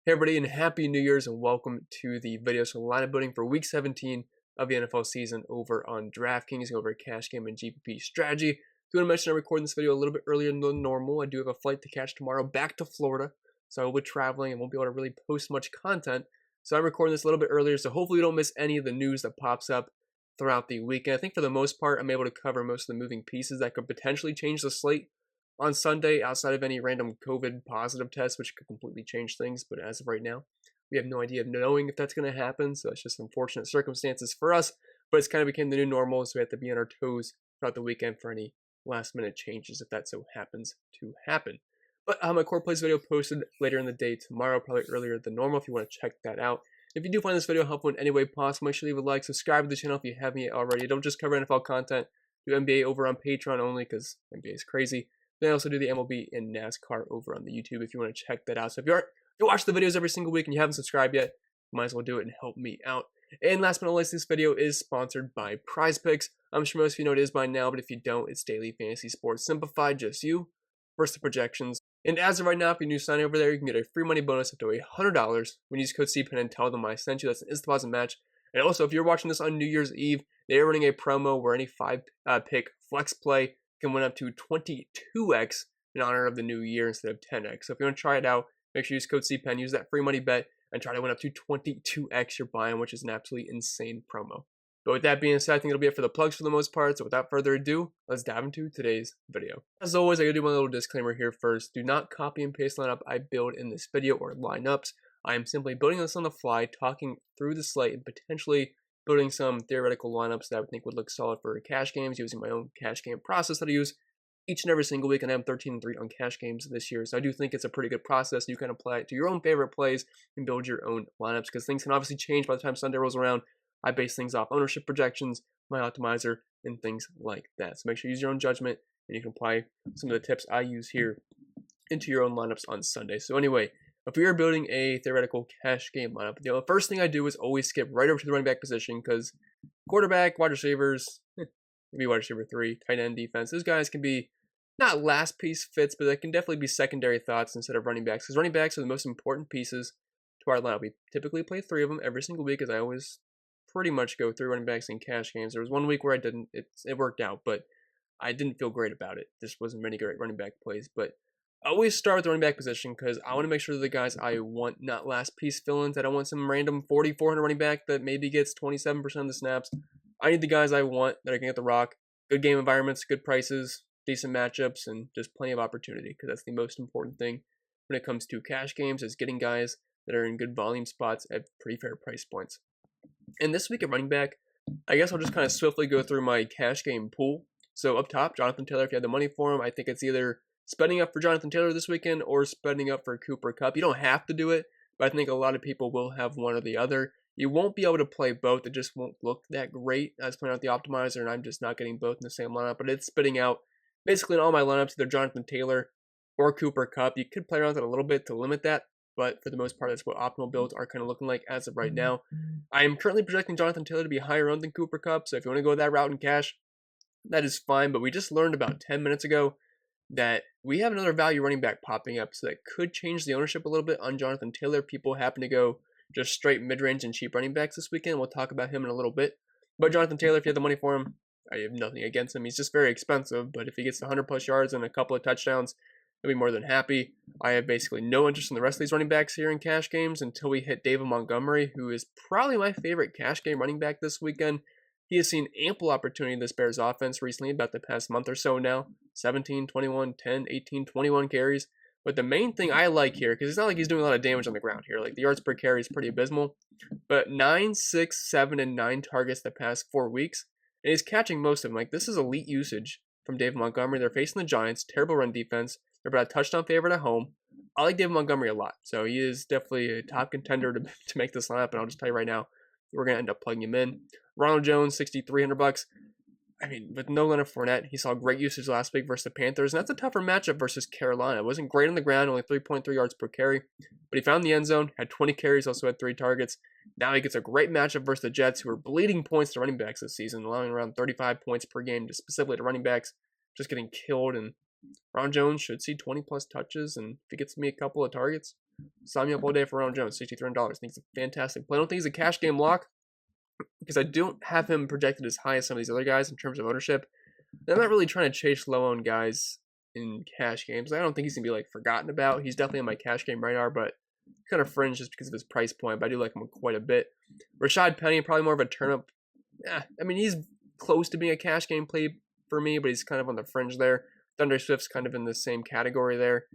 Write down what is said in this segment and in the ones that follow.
Hey everybody, and Happy New Year's, and welcome to the video. So lineup building for Week 17 of the NFL season over on DraftKings, over at Cash Game and GPP Strategy. Do want to mention I'm recording this video a little bit earlier than normal. I do have a flight to catch tomorrow back to Florida, so I will be traveling and won't be able to really post much content. So I'm recording this a little bit earlier, so hopefully you don't miss any of the news that pops up throughout the week. And I think for the most part, I'm able to cover most of the moving pieces that could potentially change the slate on Sunday, outside of any random COVID positive tests, which could completely change things. But as of right now, we have no idea of knowing if that's going to happen. So it's just unfortunate circumstances for us. But it's kind of became the new normal, so we have to be on our toes throughout the weekend for any last minute changes if that so happens to happen. But my core plays video posted later in the day tomorrow, probably earlier than normal if you want to check that out. If you do find this video helpful in any way possible, make sure you leave a like, subscribe to the channel if you haven't yet already. Don't just cover NFL content, do NBA over on Patreon only because NBA is crazy. Then I also do the MLB and NASCAR over on the YouTube if you want to check that out. So if you watch the videos every single week and you haven't subscribed yet, you might as well do it and help me out. And last but not least, this video is sponsored by PrizePicks. I'm sure most of you know what it is by now, but if you don't, it's daily fantasy sports simplified, just you versus the projections. And as of right now, if you're new signing over there, you can get a free money bonus up to $100 when you use code CPEN and tell them I sent you. That's an instant deposit match. And also, if you're watching this on New Year's Eve, they're running a promo where any 5-pick flex play can win up to 22x in honor of the new year instead of 10x. So if you want to try it out, make sure you use code CPEN, use that free money bet, and try to win up to 22x your buy-in, which is an absolutely insane promo. But with that being said, I think it'll be it for the plugs for the most part. So without further ado, let's dive into today's video. As always, I gotta do my little disclaimer here first. Do not copy and paste lineup I build in this video or lineups. I am simply building this on the fly, talking through the slate, and potentially building some theoretical lineups that I would think would look solid for cash games using my own cash game process that I use each and every single week, and I'm 13-3 on cash games this year. So I do think it's a pretty good process. You can apply it to your own favorite plays and build your own lineups because things can obviously change by the time Sunday rolls around. I base things off ownership projections, my optimizer, and things like that. So make sure you use your own judgment and you can apply some of the tips I use here into your own lineups on Sunday. So anyway, if we are building a theoretical cash game lineup, the first thing I do is always skip right over to the running back position because quarterback, wide receivers, maybe wide receiver 3, tight end, defense, those guys can be not last piece fits, but they can definitely be secondary thoughts instead of running backs because running backs are the most important pieces to our lineup. We typically play 3 of them every single week as I always pretty much go through running backs in cash games. There was one week where I didn't. It worked out, but I didn't feel great about it. Just wasn't many great running back plays, but I always start with the running back position because I want to make sure that the guys I want, not last piece fill-ins. I don't want some random 4,400 running back that maybe gets 27% of the snaps. I need the guys I want that I can get the rock, good game environments, good prices, decent matchups, and just plenty of opportunity because that's the most important thing when it comes to cash games is getting guys that are in good volume spots at pretty fair price points. And this week at running back, I guess I'll just kind of swiftly go through my cash game pool. So up top, Jonathan Taylor, if you have the money for him, I think it's either spending up for Jonathan Taylor this weekend or spending up for Cooper Kupp. You don't have to do it, but I think a lot of people will have one or the other. You won't be able to play both. It just won't look that great. I was playing out the optimizer, and I'm just not getting both in the same lineup, but it's spitting out basically in all my lineups, either Jonathan Taylor or Cooper Kupp. You could play around with it a little bit to limit that, but for the most part, that's what optimal builds are kind of looking like as of right now. I am currently projecting Jonathan Taylor to be higher owned than Cooper Kupp, so if you want to go that route in cash, that is fine, but we just learned about 10 minutes ago that we have another value running back popping up, so that could change the ownership a little bit on Jonathan Taylor. People happen to go just straight mid-range and cheap running backs this weekend. We'll talk about him in a little bit. But Jonathan Taylor, if you have the money for him, I have nothing against him. He's just very expensive, but if he gets 100-plus yards and a couple of touchdowns, I'll be more than happy. I have basically no interest in the rest of these running backs here in cash games until we hit David Montgomery, who is probably my favorite cash game running back this weekend. He has seen ample opportunity in this Bears offense recently, about the past month or so now. 17, 21, 10, 18, 21 carries. But the main thing I like here, because it's not like he's doing a lot of damage on the ground here. Like the yards per carry is pretty abysmal. But 9, 6, 7, and 9 targets the past 4 weeks. And he's catching most of them. Like this is elite usage from David Montgomery. They're facing the Giants. Terrible run defense. They're about a touchdown favorite at home. I like David Montgomery a lot. So he is definitely a top contender to make this lineup. And I'll just tell you right now, we're going to end up plugging him in. Ronald Jones, $6,300. I mean, with no Leonard Fournette, he saw great usage last week versus the Panthers, and that's a tougher matchup versus Carolina. It wasn't great on the ground, only 3.3 yards per carry, but he found the end zone, had 20 carries, also had 3 targets. Now he gets a great matchup versus the Jets, who are bleeding points to running backs this season, allowing around 35 points per game, just specifically to running backs, just getting killed. And Ron Jones should see 20-plus touches, and if he gets me a couple of targets, Sign me up all day for Ronald Jones, $6,300. I think he's a fantastic play. I don't think he's a cash game lock because I don't have him projected as high as some of these other guys in terms of ownership. And I'm not really trying to chase low-owned guys in cash games. I don't think he's going to be like forgotten about. He's definitely on my cash game radar, but kind of fringe just because of his price point, but I do like him quite a bit. Rashad Penny, probably more of a turnip. I mean, he's close to being a cash game play for me, but he's kind of on the fringe there. Thunder Swift's kind of in the same category there.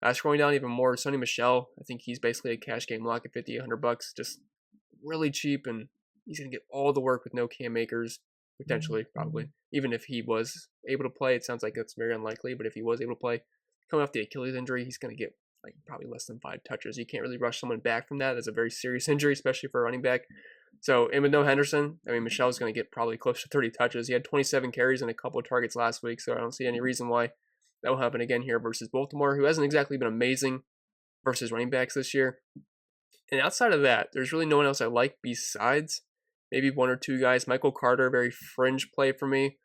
Scrolling down even more, Sonny Michel. I think he's basically a cash game lock at $5,800, just really cheap, and he's going to get all the work with no Cam Akers, potentially, probably. Even if he was able to play, it sounds like that's very unlikely, but if he was able to play, coming off the Achilles injury, he's going to get like probably less than 5 touches. You can't really rush someone back from that. That's a very serious injury, especially for a running back. So, and with no Henderson, I mean, Michel's going to get probably close to 30 touches. He had 27 carries and a couple of targets last week, so I don't see any reason why that will happen again here versus Baltimore, who hasn't exactly been amazing versus running backs this year. And outside of that, there's really no one else I like besides maybe one or two guys. Michael Carter, very fringe play for me.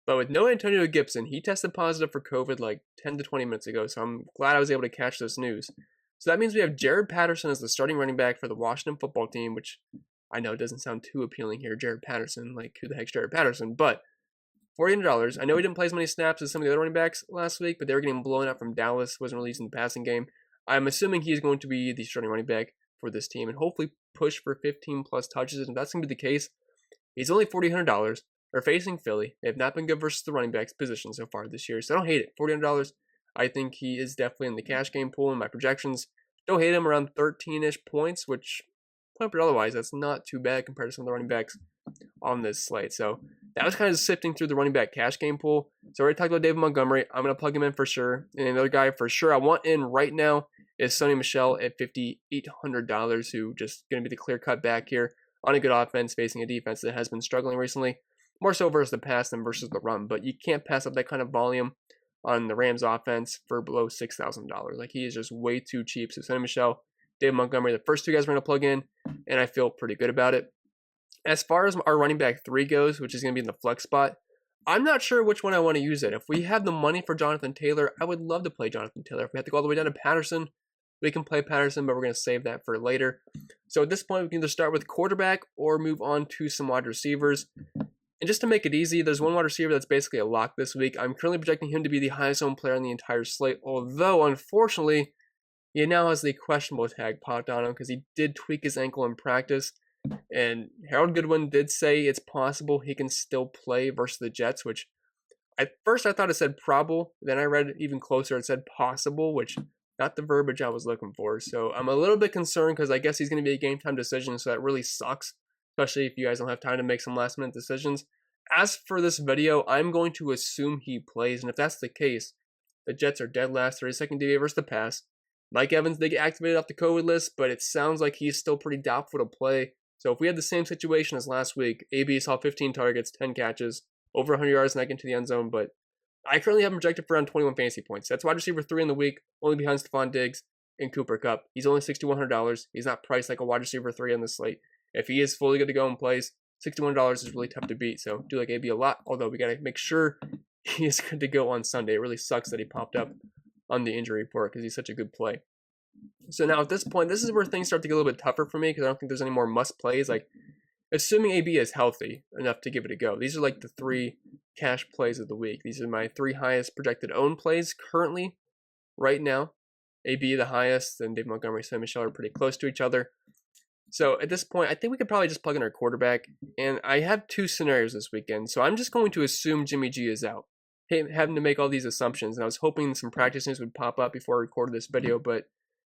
But with no Antonio Gibson, he tested positive for COVID like 10 to 20 minutes ago, so I'm glad I was able to catch this news. So that means we have Jared Patterson as the starting running back for the Washington football team, which I know doesn't sound too appealing here. Jared Patterson, like who the heck's Jared Patterson? But $400. I know he didn't play as many snaps as some of the other running backs last week, but they were getting blown out from Dallas, wasn't released in the passing game. I'm assuming he's going to be the starting running back for this team and hopefully push for 15 plus touches. And if that's going to be the case, he's only $4,800. They're facing Philly. They have not been good versus the running backs position so far this year, so I don't hate it. $4,800. I think he is definitely in the cash game pool in my projections. Don't hate him around 13-ish points, which, but otherwise, that's not too bad compared to some of the running backs on this slate. So that was kind of sifting through the running back cash game pool. So I already talked about David Montgomery. I'm going to plug him in for sure. And another guy for sure I want in right now is Sonny Michel at $5,800, who just going to be the clear-cut back here on a good offense facing a defense that has been struggling recently. More so versus the pass than versus the run, but you can't pass up that kind of volume on the Rams offense for below $6,000. Like, he is just way too cheap. So Sonny Michel, David Montgomery, the first two guys we're going to plug in, and I feel pretty good about it. As far as our running back 3 goes, which is going to be in the flex spot, I'm not sure which one I want to use it. If we have the money for Jonathan Taylor, I would love to play Jonathan Taylor. If we have to go all the way down to Patterson, we can play Patterson, but we're going to save that for later. So at this point, we can either start with quarterback or move on to some wide receivers. And just to make it easy, there's one wide receiver that's basically a lock this week. I'm currently projecting him to be the highest owned player on the entire slate, although, unfortunately, he now has the questionable tag popped on him because he did tweak his ankle in practice. And Harold Goodwin did say it's possible he can still play versus the Jets, which at first I thought it said probable. Then I read it even closer. It said possible, which not the verbiage I was looking for. So I'm a little bit concerned because I guess he's going to be a game time decision, so that really sucks, especially if you guys don't have time to make some last minute decisions. As for this video, I'm going to assume he plays, and if that's the case, the Jets are dead last, 32nd DVA versus the pass. Mike Evans did get activated off the COVID list, but it sounds like he's still pretty doubtful to play. So if we had the same situation as last week, AB saw 15 targets, 10 catches, over 100 yards, and I get into the end zone, but I currently have him projected for around 21 fantasy points. That's wide receiver 3 in the week, only behind Stephon Diggs and Cooper Kupp. He's only $6,100. He's not priced like a wide receiver 3 on the slate. If he is fully good to go and plays, $61 is really tough to beat. So do like AB a lot, although we got to make sure he is good to go on Sunday. It really sucks that he popped up on the injury report because he's such a good play. So now at this point, this is where things start to get a little bit tougher for me because I don't think there's any more must plays. Like, assuming AB is healthy enough to give it a go. These are like the 3 cash plays of the week. These are my 3 highest projected own plays currently, right now. AB the highest, and Dave Montgomery, Sam Michel are pretty close to each other. So at this point, I think we could probably just plug in our quarterback. And I have 2 scenarios this weekend. So I'm just going to assume Jimmy G is out. Having to make all these assumptions. And I was hoping some practice news would pop up before I recorded this video. But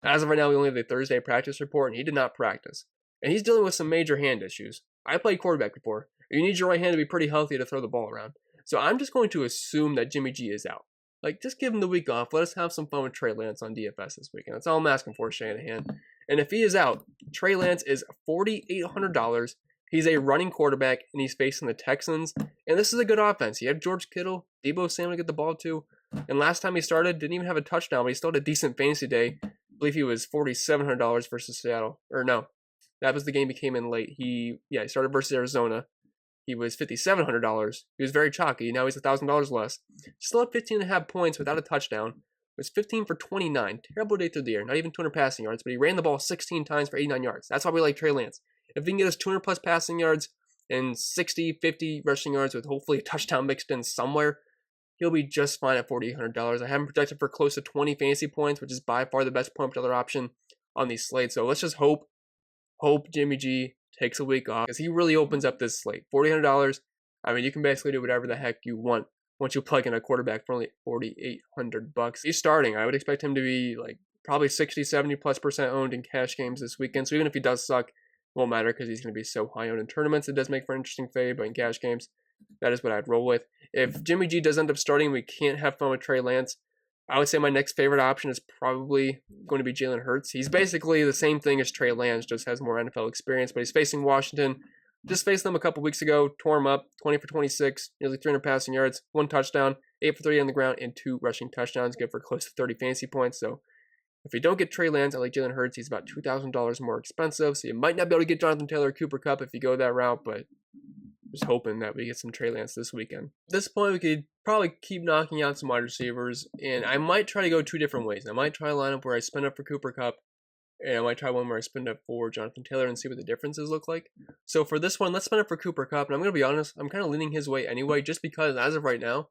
as of right now, we only have the Thursday practice report. And he did not practice. And he's dealing with some major hand issues. I played quarterback before. You need your right hand to be pretty healthy to throw the ball around. So I'm just going to assume that Jimmy G is out. Like, just give him the week off. Let us have some fun with Trey Lance on DFS this weekend. That's all I'm asking for, Shanahan. And if he is out, Trey Lance is $4,800. He's a running quarterback, and he's facing the Texans. And this is a good offense. You have George Kittle, Deebo Samuel to get the ball to. And last time he started, didn't even have a touchdown, but he still had a decent fantasy day. I believe he was $4,700 versus Seattle. Or no, that was the game he came in late. He started versus Arizona. He was $5,700. He was very chalky. Now he's $1,000 less. Still at 15.5 points without a touchdown. was 15 for 29. Terrible day through the air. Not even 200 passing yards, but he ran the ball 16 times for 89 yards. That's why we like Trey Lance. If he can get us 200 plus passing yards and 60, 50 rushing yards with hopefully a touchdown mixed in somewhere, he'll be just fine at $4,800. I have him projected for close to 20 fantasy points, which is by far the best point per dollar option on these slates. So let's just hope Jimmy G takes a week off, because he really opens up this slate. $4,800. I mean, you can basically do whatever the heck you want once you plug in a quarterback for only $4,800. He's starting. I would expect him to be like probably 60, 70+% owned in cash games this weekend. So even if he does suck, it won't matter because he's going to be so high owned in tournaments. It does make for an interesting fade, but in cash games, that is what I'd roll with. If Jimmy G does end up starting, we can't have fun with Trey Lance. I would say my next favorite option is probably going to be Jalen Hurts. He's basically the same thing as Trey Lance, just has more NFL experience, but he's facing Washington. Just faced them a couple weeks ago, tore him up, 20 for 26, nearly 300 passing yards, 1 touchdown, 8 for 3 on the ground, and 2 rushing touchdowns, good for close to 30 fantasy points. So if you don't get Trey Lance, I like Jalen Hurts. He's about $2,000 more expensive, so you might not be able to get Jonathan Taylor or Cooper Kupp if you go that route, but just hoping that we get some Trey Lance this weekend. At this point, we could probably keep knocking out some wide receivers, and I might try to go 2 different ways. I might try a lineup where I spend up for Cooper Kupp, and I might try one where I spend up for Jonathan Taylor and see what the differences look like. So for this one, let's spend up for Cooper Kupp, and I'm going to be honest, I'm kind of leaning his way anyway, just because as of right now,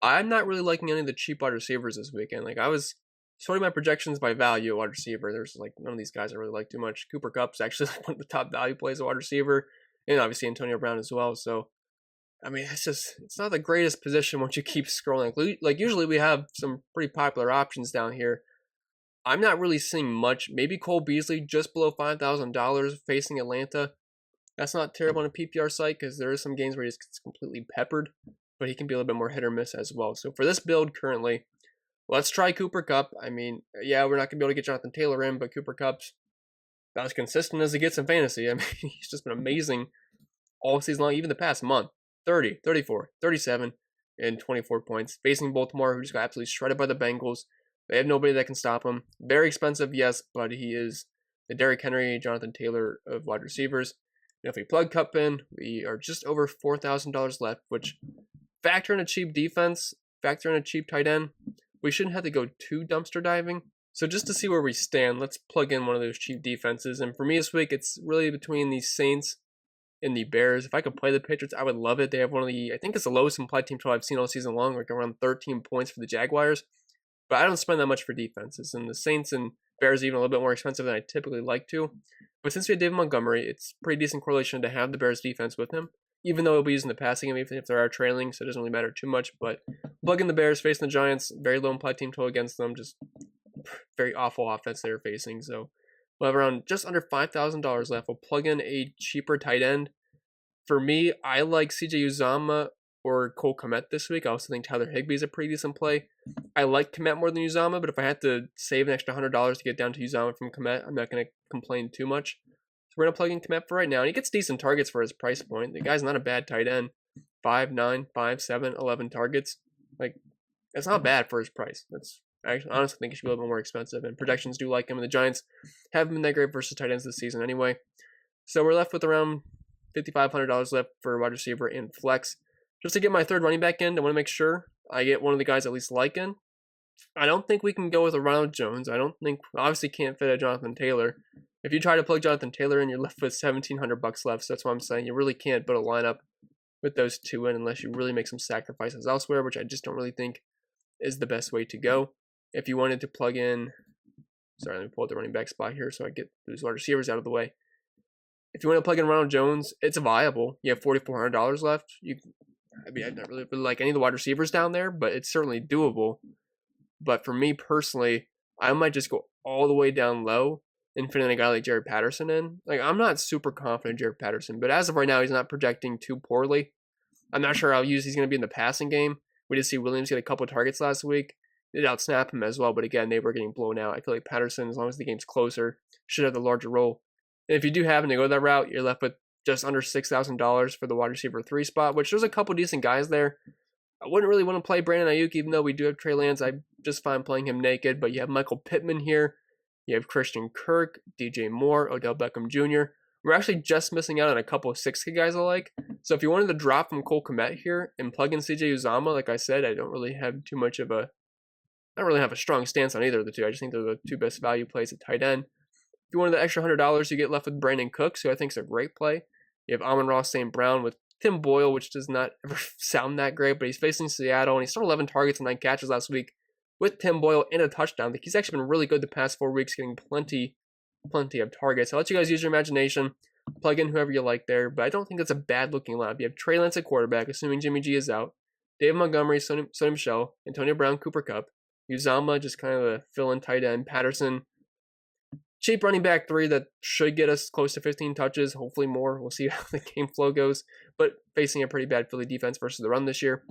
I'm not really liking any of the cheap wide receivers this weekend. Like, I was sorting my projections by value at wide receiver. There's like none of these guys I really like too much. Cooper Kupp's actually like one of the top value plays at wide receiver, and obviously Antonio Brown as well. So I mean, it's not the greatest position once you keep scrolling. Like usually we have some pretty popular options down here. I'm not really seeing much. Maybe Cole Beasley just below $5,000 facing Atlanta. That's not terrible on a PPR site because there is some games where he just gets completely peppered, but he can be a little bit more hit or miss as well. So for this build currently, let's try Cooper Kupp. I mean, yeah, we're not going to be able to get Jonathan Taylor in, but Cooper Kupp's about as consistent as he gets in fantasy. I mean, he's just been amazing all season long, even the past month. 30, 34, 37, and 24 points. Facing Baltimore, who just got absolutely shredded by the Bengals. They have nobody that can stop him. Very expensive, yes, but he is the Derrick Henry, Jonathan Taylor of wide receivers. And if we plug Kupp in, we are just over $4,000 left, which factor in a cheap defense, factor in a cheap tight end, we shouldn't have to go too dumpster diving. So just to see where we stand, let's plug in one of those cheap defenses. And for me this week, it's really between the Saints and the Bears. If I could play the Patriots, I would love it. They have one of the, I think it's the lowest implied team total I've seen all season long, like around 13 points for the Jaguars. But I don't spend that much for defenses. And the Saints and Bears are even a little bit more expensive than I typically like to. But since we have David Montgomery, it's pretty decent correlation to have the Bears defense with him, even though he'll be using the passing game, even if they are trailing, so it doesn't really matter too much. But plug in the Bears, facing the Giants, very low implied team total against them, just very awful offense they're facing. So we'll have around just under $5,000 left. We'll plug in a cheaper tight end. For me, I like CJ Uzomah or Cole Kmet this week. I also think Tyler Higbee is a pretty decent play. I like Kmet more than Uzomah, but if I had to save an extra $100 to get down to Uzomah from Kmet, I'm not going to complain too much. So we're going to plug in Kmet for right now. And he gets decent targets for his price point. The guy's not a bad tight end. 5, 9, 5, 7, 11 targets. Like, that's not bad for his price. I honestly think he should be a little bit more expensive. And projections do like him. And the Giants haven't been that great versus tight ends this season anyway. So we're left with around $5,500 left for wide receiver and flex. Just to get my third running back in, I want to make sure I get one of the guys at least like in. I don't think we can go with a Ronald Jones. I don't think, obviously can't fit a Jonathan Taylor. If you try to plug Jonathan Taylor in, you're left with $1,700 left. So that's what I'm saying. You really can't build a lineup with those two in unless you really make some sacrifices elsewhere, which I just don't really think is the best way to go. If you wanted to plug in, sorry, let me pull up the running back spot here so I get those wide receivers out of the way. If you want to plug in Ronald Jones, it's viable. You have $4,400 left. I don't really like any of the wide receivers down there, but it's certainly doable. But for me personally, I might just go all the way down low and fit in a guy like Jared Patterson in. Like, I'm not super confident in Jared Patterson, but as of right now, he's not projecting too poorly. I'm not sure how used he's going to be in the passing game. We did see Williams get a couple of targets last week. They did outsnap him as well, but again, they were getting blown out. I feel like Patterson, as long as the game's closer, should have the larger role. And if you do happen to go that route, you're left with just under $6,000 for the wide receiver 3 spot, which there's a couple decent guys there. I wouldn't really want to play Brandon Ayuk, even though we do have Trey Lance. I'm just fine playing him naked, but you have Michael Pittman here. You have Christian Kirk, DJ Moore, Odell Beckham Jr. We're actually just missing out on a couple of 6K guys I like. So if you wanted to drop from Cole Kmet here and plug in CJ Uzomah, like I said, I don't really have too much of a I don't really have a strong stance on either of the two. I just think they're the two best value plays at tight end. If you wanted the extra $100, you get left with Brandon Cooks, who I think is a great play. You have Amon-Ra St. Brown with Tim Boyle, which does not ever sound that great, but he's facing Seattle, and he started 11 targets and 9 catches last week with Tim Boyle and a touchdown. I think he's actually been really good the past 4 weeks, getting plenty of targets. I'll let you guys use your imagination, plug in whoever you like there, but I don't think that's a bad-looking lineup. You have Trey Lance at quarterback, assuming Jimmy G is out, David Montgomery, Sonny Michel, Antonio Brown, Cooper Kupp, Uzomah, just kind of a fill-in tight end, Patterson, cheap running back 3 that should get us close to 15 touches, hopefully more. We'll see how the game flow goes, but facing a pretty bad Philly defense versus the run this year.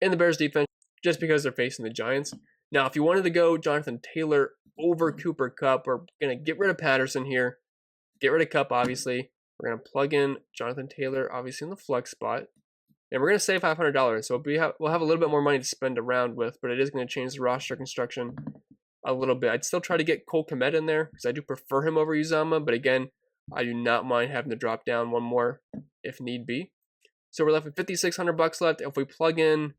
And the Bears defense, just because they're facing the Giants. Now, if you wanted to go Jonathan Taylor over Cooper Kupp, we're going to get rid of Patterson here, get rid of Kupp, obviously. We're going to plug in Jonathan Taylor, obviously, in the flex spot. And we're going to save $500, so we'll have a little bit more money to spend around with, but it is going to change the roster construction a little bit. I'd still try to get Cole Kmet in there because I do prefer him over Uzomah, but again, I do not mind having to drop down one more if need be. So we're left with $5,600 left. If we plug in,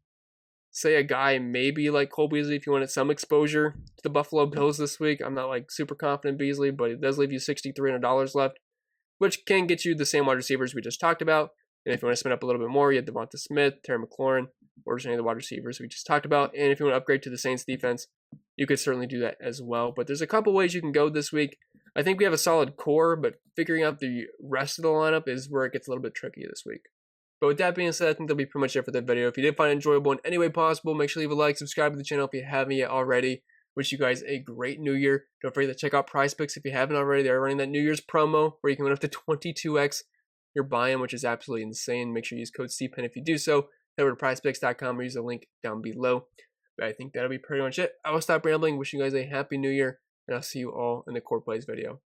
say, a guy maybe like Cole Beasley, if you wanted some exposure to the Buffalo Bills this week, I'm not like super confident Beasley, but it does leave you $6,300 left, which can get you the same wide receivers we just talked about. And if you want to spend up a little bit more, you have Devonta Smith, Terry McLaurin, or just any of the wide receivers we just talked about. And if you want to upgrade to the Saints defense, you could certainly do that as well. But there's a couple ways you can go this week. I think we have a solid core, but figuring out the rest of the lineup is where it gets a little bit tricky this week. But with that being said, I think that'll be pretty much it for the video. If you did find it enjoyable in any way possible, make sure to leave a like, subscribe to the channel if you haven't yet already. Wish you guys a great new year. Don't forget to check out PrizePicks if you haven't already. They're running that New Year's promo where you can win up to 22x your buy-in, which is absolutely insane. Make sure you use code CPEN if you do so. Head over to prizepicks.com or use the link down below. But I think that'll be pretty much it. I will stop rambling. Wishing you guys a happy new year, and I'll see you all in the Core Plays video.